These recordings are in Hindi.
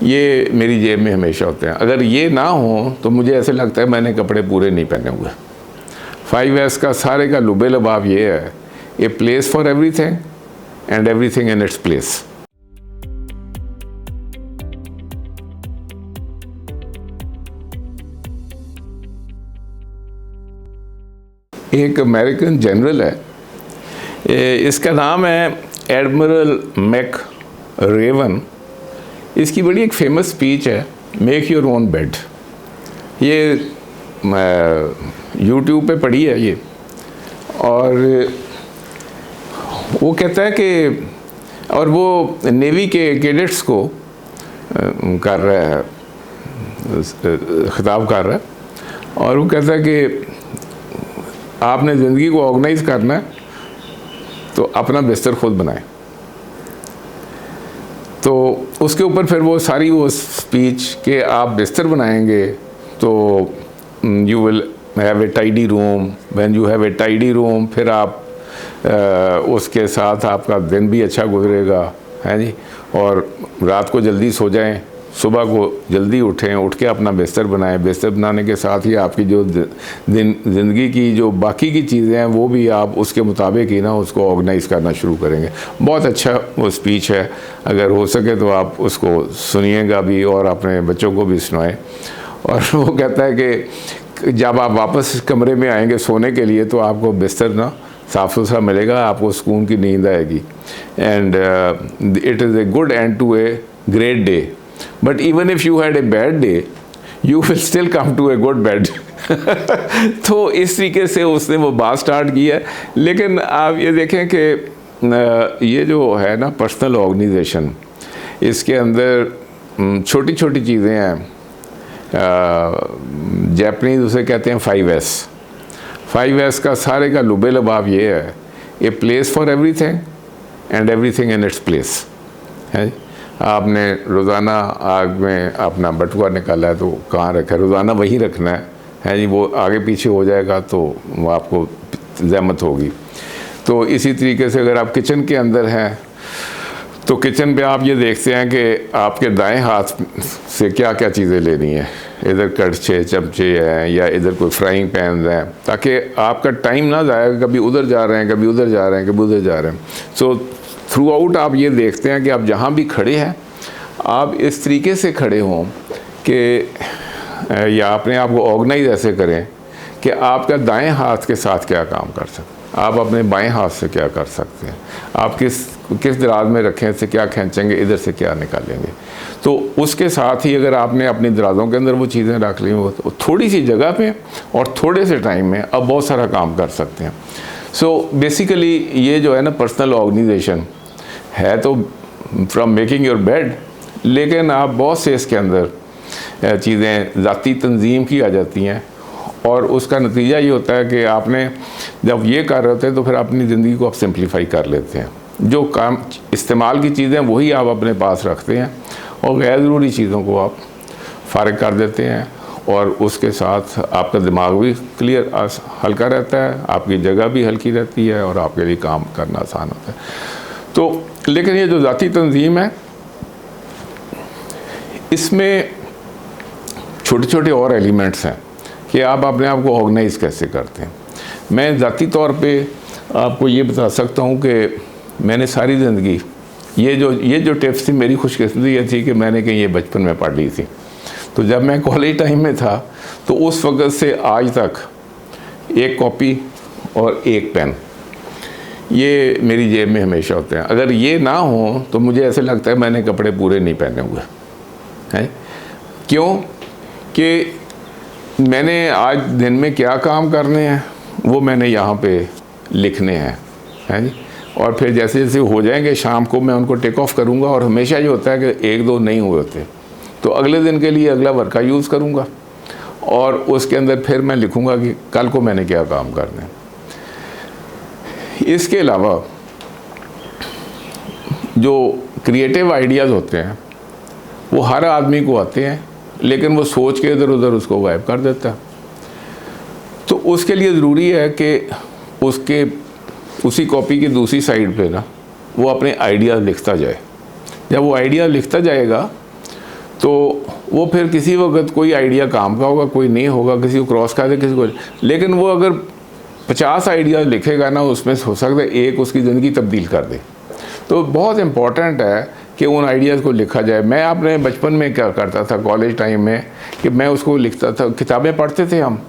ये मेरी जेब में हमेशा होते हैं। अगर ये ना हो तो मुझे ऐसे लगता है मैंने कपड़े पूरे नहीं पहने हुए। 5S का सारे का लुबे लबाब ये है, a place for everything and everything in its place. एक अमेरिकन जनरल है, इसका नाम है एडमिरल मैक रेवन। इसकी बड़ी एक फेमस स्पीच है, मेक योर ओन बेड। ये यूट्यूब पे पढ़ी है ये, और वो कहता है कि, और वो नेवी के कैडेट्स को कर रहा है, खिताब कर रहा है, और वो कहता है कि आपने ज़िंदगी को ऑर्गेनाइज करना है तो अपना बिस्तर खुद बनाएं। तो उसके ऊपर फिर वो सारी वो स्पीच कि आप बिस्तर बनाएंगे तो you will have a tidy room, when you have a tidy room फिर आप उसके साथ आपका दिन भी अच्छा गुजरेगा, है जी। और रात को जल्दी सो जाएं, सुबह को जल्दी उठें, उठ के अपना बिस्तर बनाएं। बिस्तर बनाने के साथ ही आपकी जो ज़िंदगी की जो बाकी की चीज़ें हैं वो भी आप उसके मुताबिक ही ना उसको ऑर्गेनाइज़ करना शुरू करेंगे। बहुत अच्छा वो स्पीच है, अगर हो सके तो आप उसको सुनिएगा भी और अपने बच्चों को भी सुनाएं। और वो कहता है कि जब आप वापस कमरे में आएंगे सोने के लिए तो आपको बिस्तर ना साफ़ सुथरा मिलेगा, आपको सुकून की नींद आएगी। And it is a good end to a great day, but even if you had a bad day you will still come to a good bed। तो इस तरीके से उसने वो बात स्टार्ट की है। लेकिन आप ये देखें कि ये जो है ना पर्सनल ऑर्गेनाइजेशन, इसके अंदर छोटी छोटी चीज़ें हैं। जापानीज उसे कहते हैं 5S। 5S का सारे का लुबे लबाब ये है, a place for everything and everything in its place, है। आपने रोज़ाना आग में अपना बटुआ निकाला है तो कहाँ रखा है, रोज़ाना वही रखना है जी। वो आगे पीछे हो जाएगा तो वो आपको ज़हमत होगी। तो इसी तरीके से अगर आप किचन के अंदर हैं तो किचन पे आप ये देखते हैं कि आपके दाएं हाथ से क्या क्या चीज़ें लेनी है। इधर कड़छे चमचे हैं या इधर कोई फ्राइंग पैन हैं, ताकि आपका टाइम ना जाए, कभी उधर जा रहे हैं, कभी उधर जा रहे हैं, कभी उधर जा रहे हैं। सो थ्रू आउट आप ये देखते हैं कि आप जहाँ भी खड़े हैं आप इस तरीके से खड़े हों कि या अपने आप को ऑर्गेनाइज ऐसे करें कि आपका दाएं हाथ के साथ क्या काम कर सकते हैं, आप अपने बाएं हाथ से क्या कर सकते हैं, आप किस दराज में रखें से क्या खींचेंगे, इधर से क्या निकालेंगे। तो उसके साथ ही अगर आपने अपनी दराज़ों के अंदर वो चीज़ें रख ली हो तो थोड़ी सी जगह पे और थोड़े से टाइम में आप बहुत सारा काम कर सकते हैं। सो बेसिकली ये जो है ना पर्सनल ऑर्गेनाइजेशन है तो फ्रॉम मेकिंग योर बेड, लेकिन आप बहुत से इसके अंदर चीज़ें ज़ाती तंजीम की आ जाती हैं और उसका नतीजा ये होता है कि आपने जब ये कर रहे होते हैं तो फिर अपनी ज़िंदगी को आप सिंप्लीफाई कर लेते हैं। जो काम इस्तेमाल की चीज़ें वही आप अपने पास रखते हैं और गैर ज़रूरी चीज़ों को आप फ़ारिग कर देते हैं, और उसके साथ आपका दिमाग भी क्लियर हल्का रहता है, आपकी जगह भी हल्की रहती है और आपके लिए काम करना आसान होता है। तो लेकिन ये जो ज़ाती तंजीम है इसमें छोटे छोटे और एलिमेंट्स हैं कि आप अपने आप को ऑर्गेनाइज़ कैसे करते हैं। मैं ज़ाती तौर पे आपको ये बता सकता हूँ कि मैंने सारी ज़िंदगी ये जो टिप्स थी, मेरी खुशकिस्मती ये थी कि मैंने कहीं ये बचपन में पढ़ ली थी। तो जब मैं कॉलेज टाइम में था तो उस वक़्त से आज तक एक कॉपी और एक पेन ये मेरी जेब में हमेशा होते हैं। अगर ये ना हो तो मुझे ऐसे लगता है मैंने कपड़े पूरे नहीं पहने हुए हैं। क्यों कि मैंने आज दिन में क्या काम करने हैं वो मैंने यहाँ पे लिखने हैं, हैं जी। और फिर जैसे जैसे हो जाएंगे शाम को मैं उनको टेक ऑफ करूँगा, और हमेशा ये होता है कि एक दो नहीं हुए होते तो अगले दिन के लिए अगला वर्क का यूज़ करूँगा और उसके अंदर फिर मैं लिखूँगा कि कल को मैंने क्या काम करना है। इसके अलावा जो क्रिएटिव आइडियाज़ होते हैं वो हर आदमी को आते हैं, लेकिन वो सोच के इधर उधर उसको गायब कर देता है। तो उसके लिए ज़रूरी है कि उसी कॉपी की दूसरी साइड पे ना वो अपने आइडियाज़ लिखता जाए। जब वो आइडिया लिखता जाएगा तो वो फिर किसी वक्त कोई आइडिया काम का होगा, कोई नहीं होगा, किसी को क्रॉस कर दे, किसी को, लेकिन वो अगर 50 आइडिया लिखेगा ना, उसमें हो सकता है एक उसकी ज़िंदगी तब्दील कर दे। तो बहुत इम्पॉर्टेंट है कि उन आइडियाज़ को लिखा जाए। मैं अपने बचपन में क्या करता था, कॉलेज टाइम में, कि मैं उसको लिखता था। किताबें पढ़ते थे हम,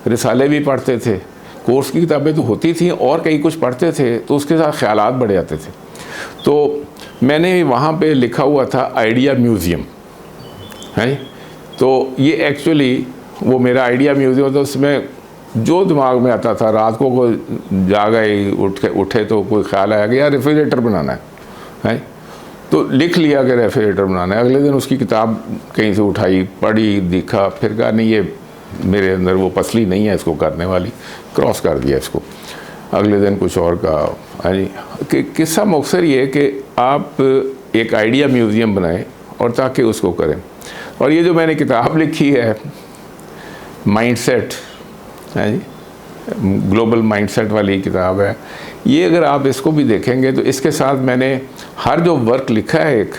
रिसाले भी पढ़ते थे, कोर्स की किताबें तो होती थी और कई कुछ पढ़ते थे, तो उसके साथ ख्यालात बढ़ जाते थे। तो मैंने वहाँ पे लिखा हुआ था आइडिया म्यूज़ियम, है। तो ये एक्चुअली वो मेरा आइडिया म्यूज़ियम था। उसमें जो दिमाग में आता था, रात को कोई जागे उठे तो कोई ख्याल आया कि यार रेफ्रिजरेटर बनाना है, तो लिख लिया कि रेफ्रिजरेटर बनाना है। अगले दिन उसकी किताब कहीं से उठाई, पढ़ी, देखा, फिर कहा नहीं ये मेरे अंदर वो पसली नहीं है इसको करने वाली, क्रॉस कर दिया इसको। अगले दिन कुछ और कहा। कि किस्सा मुख्तसर ये कि आप एक आइडिया म्यूज़ियम बनाएं और ताकि उसको करें। और ये जो मैंने किताब लिखी है माइंडसेट, है जी, ग्लोबल माइंडसेट वाली किताब है, ये अगर आप इसको भी देखेंगे तो इसके साथ मैंने हर जो वर्क लिखा है एक,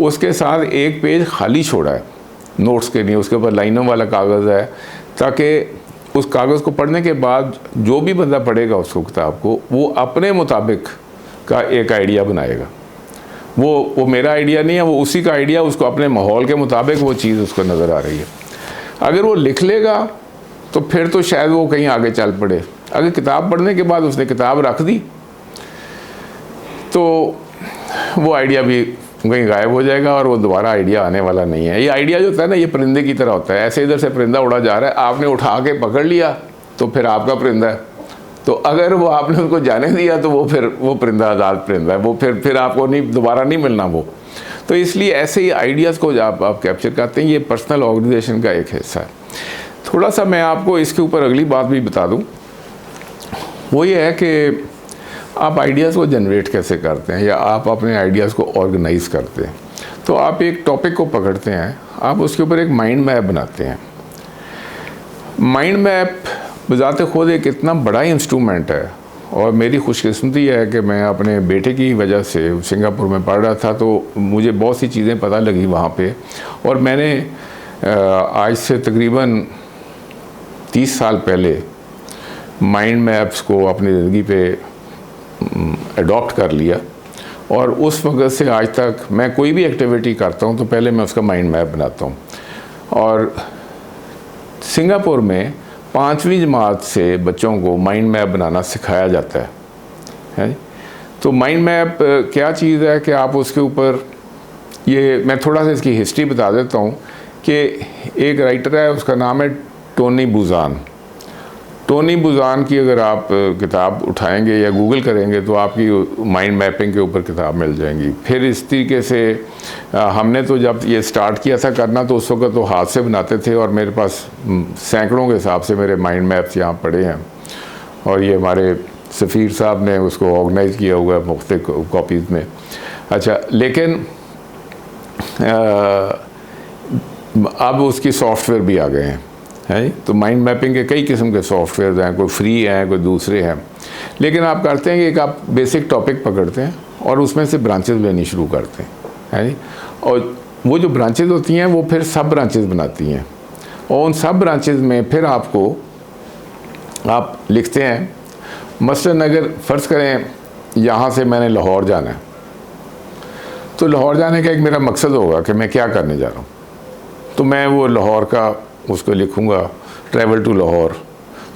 उसके साथ एक पेज खाली छोड़ा है नोट्स के लिए। उसके ऊपर लाइनों वाला कागज़ है, ताकि उस कागज़ को पढ़ने के बाद जो भी बंदा पढ़ेगा उसको, किताब को, वो अपने मुताबिक का एक आइडिया बनाएगा। वो मेरा आइडिया नहीं है, वो उसी का आइडिया, उसको अपने माहौल के मुताबिक वो चीज़ उसको नज़र आ रही है। अगर वो लिख लेगा तो फिर तो शायद वो कहीं आगे चल पड़े। अगर किताब पढ़ने के बाद उसने किताब रख दी तो वो आइडिया भी कहीं गायब हो जाएगा और वो दोबारा आइडिया आने वाला नहीं है। ये आइडिया जो होता है ना, ये परिंदे की तरह होता है। ऐसे इधर से परिंदा उड़ा जा रहा है, आपने उठा के पकड़ लिया तो फिर आपका परिंदा है। तो अगर वो आपने उसको जाने दिया तो वो परिंदा आज़ाद परिंदा है, वो फिर आपको नहीं, दोबारा नहीं मिलना वो। तो इसलिए ऐसे ही आइडियाज़ को जब आप कैप्चर करते हैं, ये पर्सनल ऑर्गेनाइजेशन का एक हिस्सा है। थोड़ा सा मैं आपको इसके ऊपर अगली बात भी बता दूं, वो ये है कि आप आइडियाज़ को जनरेट कैसे करते हैं या आप अपने आइडियाज़ को ऑर्गेनाइज करते हैं। तो आप एक टॉपिक को पकड़ते हैं, आप उसके ऊपर एक माइंड मैप बनाते हैं। माइंड मैप बज़ाते खुद एक इतना बड़ा इंस्ट्रूमेंट है, और मेरी खुशकिस्मती है कि मैं अपने बेटे की वजह से सिंगापुर में पढ़ रहा था, तो मुझे बहुत सी चीज़ें पता लगी वहाँ पे। और मैंने आज से तकरीबन 30 साल पहले माइंड मैप्स को अपनी ज़िंदगी पे अडॉप्ट कर लिया, और उस वक्त से आज तक मैं कोई भी एक्टिविटी करता हूँ तो पहले मैं उसका माइंड मैप बनाता हूँ। और सिंगापुर में 5वीं जमात से बच्चों को माइंड मैप बनाना सिखाया जाता है। तो माइंड मैप क्या चीज़ है कि आप उसके ऊपर, ये मैं थोड़ा सा इसकी हिस्ट्री बता देता हूँ कि एक राइटर है, उसका नाम है टोनी बुज़ान। टोनी बुज़ान की अगर आप किताब उठाएंगे या गूगल करेंगे तो आपकी माइंड मैपिंग के ऊपर किताब मिल जाएंगी। फिर इस तरीके से हमने तो जब ये स्टार्ट किया था करना, तो उस वक्त तो हाथ से बनाते थे, और मेरे पास सैकड़ों के हिसाब से मेरे माइंड मैप्स यहाँ पड़े हैं। और ये हमारे सफ़ीर साहब ने उसको ऑर्गेनाइज़ किया हुआ है मुख्तलिफ कॉपीज़ में। अच्छा, लेकिन अब उसकी सॉफ्टवेयर भी आ गए हैं, है। तो माइंड मैपिंग के कई किस्म के सॉफ्टवेयर हैं, कोई फ्री हैं, कोई दूसरे हैं। लेकिन आप करते हैं कि एक आप बेसिक टॉपिक पकड़ते हैं और उसमें से ब्रांचेस लेनी शुरू करते हैं, है। और वो जो ब्रांचेस होती हैं वो फिर सब ब्रांचेस बनाती हैं, और उन सब ब्रांचेस में फिर आप लिखते हैं। मसलन अगर फ़र्ज़ करें यहाँ से मैंने लाहौर जाना है, तो लाहौर जाने का एक मेरा मकसद होगा कि मैं क्या करने जा रहा हूँ। तो मैं वो लाहौर का उसको लिखूँगा, ट्रैवल टू लाहौर।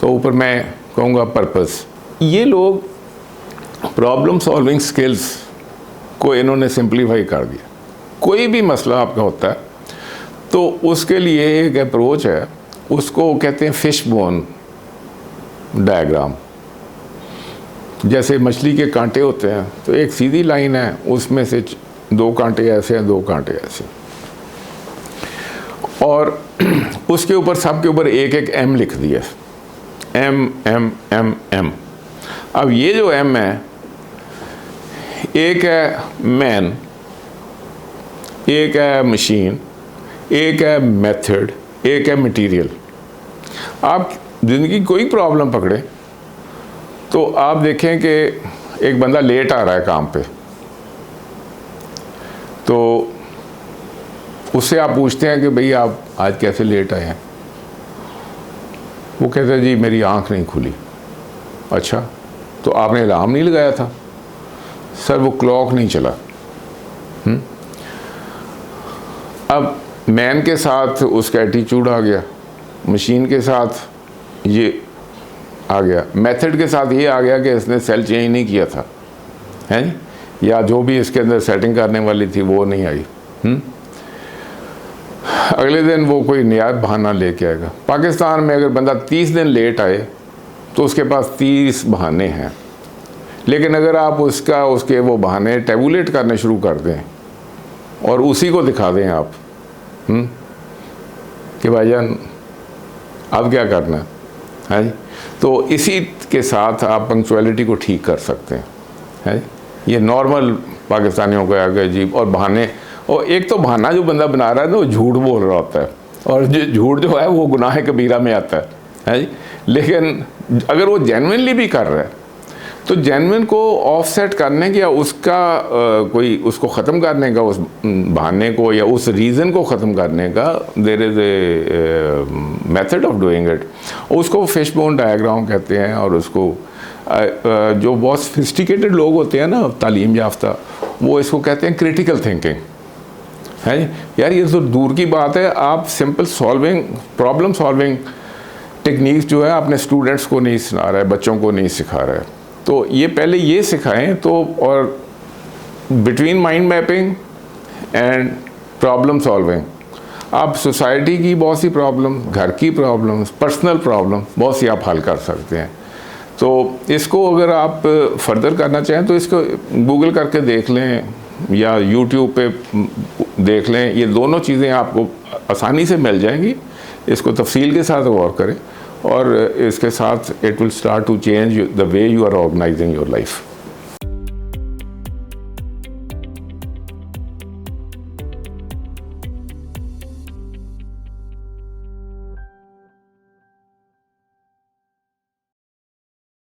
तो ऊपर मैं कहूँगा पर्पस। ये लोग प्रॉब्लम सॉल्विंग स्किल्स को इन्होंने सिंप्लीफाई कर दिया। कोई भी मसला आपका होता है तो उसके लिए एक अप्रोच है, उसको कहते हैं फिश बोन डायग्राम। जैसे मछली के कांटे होते हैं, तो एक सीधी लाइन है, उसमें से 2 कांटे ऐसे हैं, 2 कांटे ऐसे, और उसके ऊपर सबके ऊपर एक एक एम लिख दिया, एम एम एम एम। अब ये जो एम है, एक है मैन, एक है मशीन, एक है मेथड, एक है मटेरियल। आप ज़िंदगी कोई प्रॉब्लम पकड़े तो आप देखें कि एक बंदा लेट आ रहा है काम पे, तो उससे आप पूछते हैं कि भाई आप आज कैसे लेट आए हैं, वो कहता है जी मेरी आंख नहीं खुली। अच्छा, तो आपने अलार्म नहीं लगाया था? सर वो क्लॉक नहीं चला। अब मैन के साथ उसका एटीट्यूड आ गया, मशीन के साथ ये आ गया, मेथड के साथ ये आ गया कि इसने सेल चेंज नहीं किया था, हैं, या जो भी इसके अंदर सेटिंग करने वाली थी वो नहीं आई। अगले दिन वो कोई नया बहाना लेके आएगा। पाकिस्तान में अगर बंदा 30 दिन लेट आए तो उसके पास 30 बहाने हैं, लेकिन अगर आप उसके वो बहाने टेबुलेट करने शुरू कर दें और उसी को दिखा दें आप कि भाईजान अब क्या करना है जी, तो इसी के साथ आप पंक्चुअलिटी को ठीक कर सकते हैं। ये नॉर्मल पाकिस्तानियों का आगे जी। और बहाने, और एक तो बहाना जो बंदा बना रहा है ना वो झूठ बोल रहा होता है, और झूठ जो है वो गुनाह कबीरा में आता है जी। लेकिन अगर वो जेन्युइनली भी कर रहा है तो जेन्युइन को ऑफसेट करने का या उसका कोई उसको ख़त्म करने का, उस बहाने को या उस रीज़न को ख़त्म करने का there is a method of doing it. उसको फिश बोन डायग्राम कहते हैं। और उसको जो बहुत सोफिस्टिकेटेड लोग होते हैं ना, तालीम याफ्ता, वो इसको कहते हैं क्रिटिकल थिंकिंग, है यार। ये तो दूर की बात है, आप simple solving, problem solving techniques जो है अपने स्टूडेंट्स को नहीं सिखा रहा है, बच्चों को नहीं सिखा रहा है। तो ये पहले ये सिखाएं। तो और between mind mapping and problem solving आप सोसाइटी की बहुत सी प्रॉब्लम, घर की प्रॉब्लम, पर्सनल प्रॉब्लम बहुत सी आप हल कर सकते हैं। तो इसको अगर आप फर्दर करना चाहें तो इसको गूगल करके देख लें या यूट्यूब पे देख लें। ये दोनों चीज़ें आपको आसानी से मिल जाएंगी। इसको तफसील के साथ गौर करें और इसके साथ it will start to change the way you are organising your life.